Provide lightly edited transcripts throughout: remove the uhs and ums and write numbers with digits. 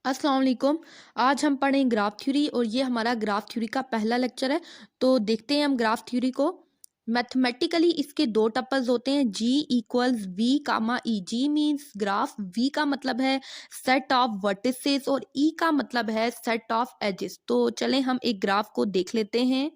अस्सलाम वालेकुम। आज हम पढ़ें ग्राफ थ्योरी और ये हमारा ग्राफ थ्योरी का पहला लेक्चर है। तो देखते हैं हम ग्राफ थ्योरी को। मैथमेटिकली इसके दो टपल्स होते हैं, G equals V comma E. G means graph, V का मतलब है सेट ऑफ वर्टिसेस और ई का मतलब है सेट ऑफ एजेस। तो चलें हम एक ग्राफ को देख लेते हैं।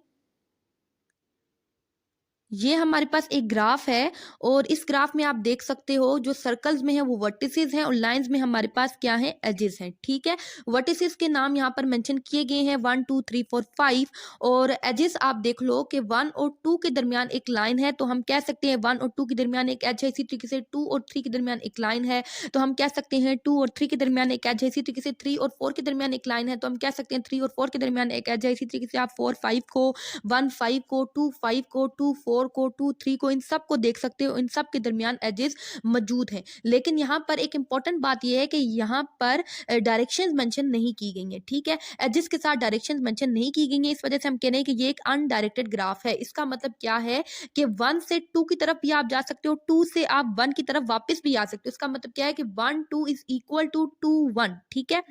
ये हमारे पास एक ग्राफ है और इस ग्राफ में आप देख सकते हो जो सर्कल्स में है वो वर्टिसेस हैं और लाइंस में हमारे पास क्या है, एजेस हैं। ठीक है, वर्टिसेस के नाम यहाँ पर मेंशन किए गए हैं 1 2 3 4 5 और एजेस आप देख लो कि 1 और 2 के दरमियान एक लाइन है, तो हम कह सकते हैं 1 और 2 के दरमियान एक एज है। इसी तरीके से 2 और 3 के दरमियान एक लाइन है, तो हम कह सकते हैं 2 और 3 के दरमियान एक एज है। इसी तरीके से 3 और 4 के दरमियान एक लाइन है, तो हम कह सकते हैं 3 और 4 के दरमियान एक एज है। इसी तरीके से आप 4 5 को, 1 5 को, 2 5 को, 2 4 को, 2 3 को, इन सब को देख सकते हो। इन सब के दरमियान एजेस मौजूद हैं, लेकिन यहाँ पर एक इंपॉर्टेंट बात यह है कि यहाँ पर डायरेक्शंस मेंशन नहीं की गई हैं। ठीक है, एजेस के साथ डायरेक्शंस मेंशन नहीं की गई हैं, इस वजह से हम कह रहे हैं कि ये एक अनडायरेक्टेड ग्राफ है। इसका मतलब क्या है कि 1 से 2 की तरफ भी आप जा सकते हो, 2 से आप 1 की तरफ वापस भी आ सकते हो। इसका मतलब क्या है कि 1 2 इज इक्वल टू 2 1। ठीक है,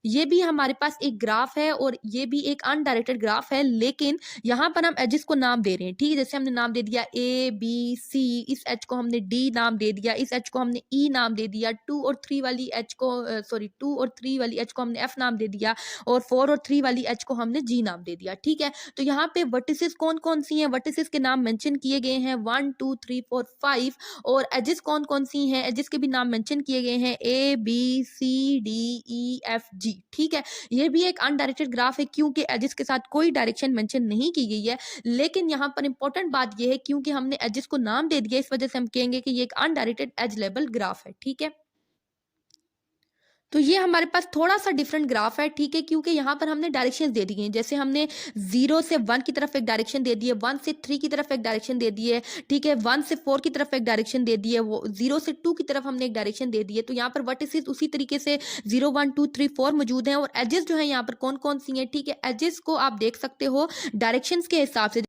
ये भी हमारे पास एक ग्राफ है और ये भी एक अनडायरेक्टेड ग्राफ है, लेकिन यहाँ पर हम एजेस को नाम दे रहे हैं। ठीक है, जैसे हमने नाम दे दिया ए बी सी, इस एच को हमने डी नाम दे दिया, इस एच को हमने ई नाम दे दिया, 2 और 3 वाली एच को 2 और 3 वाली एच को हमने एफ नाम दे दिया और 4 और 3 वाली एच को हमने जी नाम दे दिया। ठीक है, तो यहाँ पे वर्टिसेस कौन कौन सी हैं, वर्टिसेस के नाम मेंशन किए गए हैं 1 2 3 4 5 और एजेस कौन कौन सी हैं, एजेस के भी नाम मेंशन किए गए हैं A B C D E F G. ठीक है, ये भी एक अनडायरेक्टेड ग्राफ है क्योंकि एजेस के साथ कोई डायरेक्शन मेंशन नहीं की गई है, लेकिन यहाँ पर इंपॉर्टेंट बात यह है क्योंकि हमने एजेस को नाम दे दिया, इस वजह से हम कहेंगे कि ये एक अनडायरेक्टेड एज लेवल ग्राफ है। ठीक है, तो ये हमारे पास थोड़ा सा डिफरेंट ग्राफ है। ठीक है, क्योंकि यहाँ पर हमने डायरेक्शंस दे दिए हैं, जैसे हमने 0 से 1 की तरफ एक डायरेक्शन दे दी है, 1 से 3 की तरफ एक डायरेक्शन दे दी है। ठीक है, 1 से 4 की तरफ एक डायरेक्शन दे दी है, वो 0 से 2 की तरफ हमने एक डायरेक्शन दे दी है। तो यहाँ पर वर्टिसेस उसी तरीके से 0 1 2 3 4 मौजूद हैं और एजेस जो है यहाँ पर कौन कौन सी हैं। ठीक है, एजेस को आप देख सकते हो डायरेक्शंस के हिसाब से,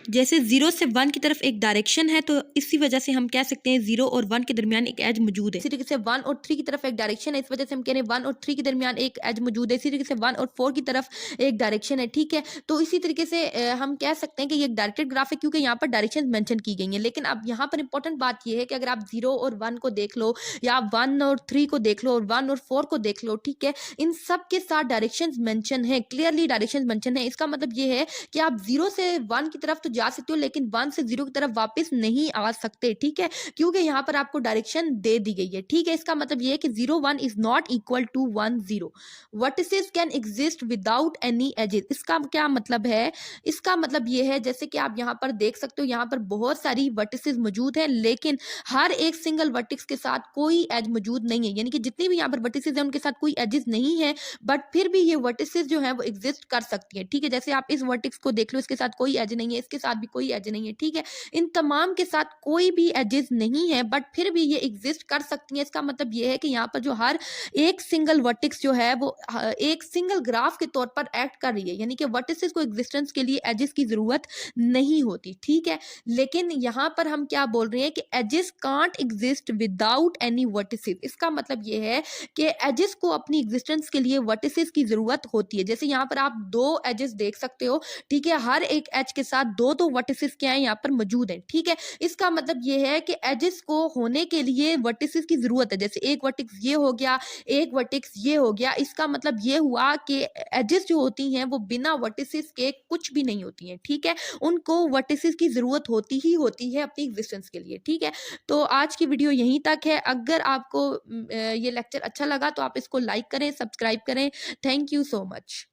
जैसे 0 से 1 की तरफ एक डायरेक्शन है, तो इसी वजह से हम कह सकते हैं 0 और 1 के दरमियान एक एज मौजूद है। इसी तरीके से 1 और 3 की तरफ एक डायरेक्शन है, इस वजह से हम कह रहे हैं 1 और 3 के दरमियान एक एज मौजूद है। इसी तरीके से 1 और 4 की तरफ एक डायरेक्शन है। ठीक है, तो इसी तरीके से हम कह सकते हैं कि ये एक डायरेक्टेड ग्राफ है क्योंकि यहाँ पर डायरेक्शन मेंशन की गई है। लेकिन अब यहाँ पर इंपॉर्टेंट बात यह है कि अगर आप 0 और 1 को देख लो या आप 1 और 3 को देख लो और 1 और 4 को देख लो, ठीक है, इन सब के साथ डायरेक्शन मेंशन है, क्लियरली डायरेक्शन मेंशन है। इसका मतलब ये है कि आप 0 से 1 की तरफ तो जा सकते हो, लेकिन 1 से 0 की तरफ वापस नहीं आ सकते। ठीक है, क्योंकि यहाँ पर आपको डायरेक्शन दे दी गई है। ठीक है, इसका मतलब ये है कि 0 1 is not equal to 1 0। Vertices can exist without any edges. इसका क्या मतलब है, इसका मतलब ये है जैसे कि आप यहाँ पर देख सकते हो, यहाँ पर बहुत सारी वर्टिसेस मौजूद हैं, लेकिन हर एक सिंगल वर्टिक्स के साथ कोई एज मौजूद नहीं है, यानी कि जितनी भी यहाँ पर वर्टिसेस हैं उनके साथ कोई एजेस नहीं है, बट फिर भी ये वर्टिसेस जो है वो एग्जिस्ट कर सकती है। ठीक है, जैसे आप इस वर्टिक्स को देख लो, इसके साथ कोई एज नहीं है, इसके साथ भी कोई एज नहीं है। ठीक है, इन तमाम के साथ कोई भी एजेस नहीं है, बट फिर भी ये एग्जिस्ट कर सकती है। इसका मतलब ये है कि यहाँ पर जो हर एक सिंगल वर्टिक्स जो है वो एक सिंगल ग्राफ के तौर पर एक्ट कर रही है, यानी कि वर्टिसेस को एग्जिस्टेंस के लिए एजेस की जरूरत नहीं होती। ठीक है, लेकिन यहाँ पर हम क्या बोल रहे हैं कि edges can't exist without any vertices. इसका मतलब ये है कि एजेस को अपनी एग्जिस्टेंस के लिए वर्टिसेस की जरूरत होती है। जैसे यहाँ पर आप दो एजेस देख सकते हो, ठीक है, हर एक एज के साथ दो दो वर्टिसेस क्या है यहाँ पर मौजूद है। ठीक है, इसका मतलब ये है कि एजेस को होने के लिए वर्टिसेस की जरूरत है। जैसे एक वर्टिक्स ये हो गया, एक वर्टिक्स ये हो गया, इसका मतलब ये हुआ कि एजेस जो होती हैं वो बिना वर्टिसेस के कुछ भी नहीं होती हैं। ठीक है, उनको वर्टिसेस की जरूरत होती ही होती है अपनी एग्जिस्टेंस के लिए। ठीक है, तो आज की वीडियो यहीं तक है। अगर आपको ये लेक्चर अच्छा लगा तो आप इसको लाइक करें, सब्सक्राइब करें। Thank you so much.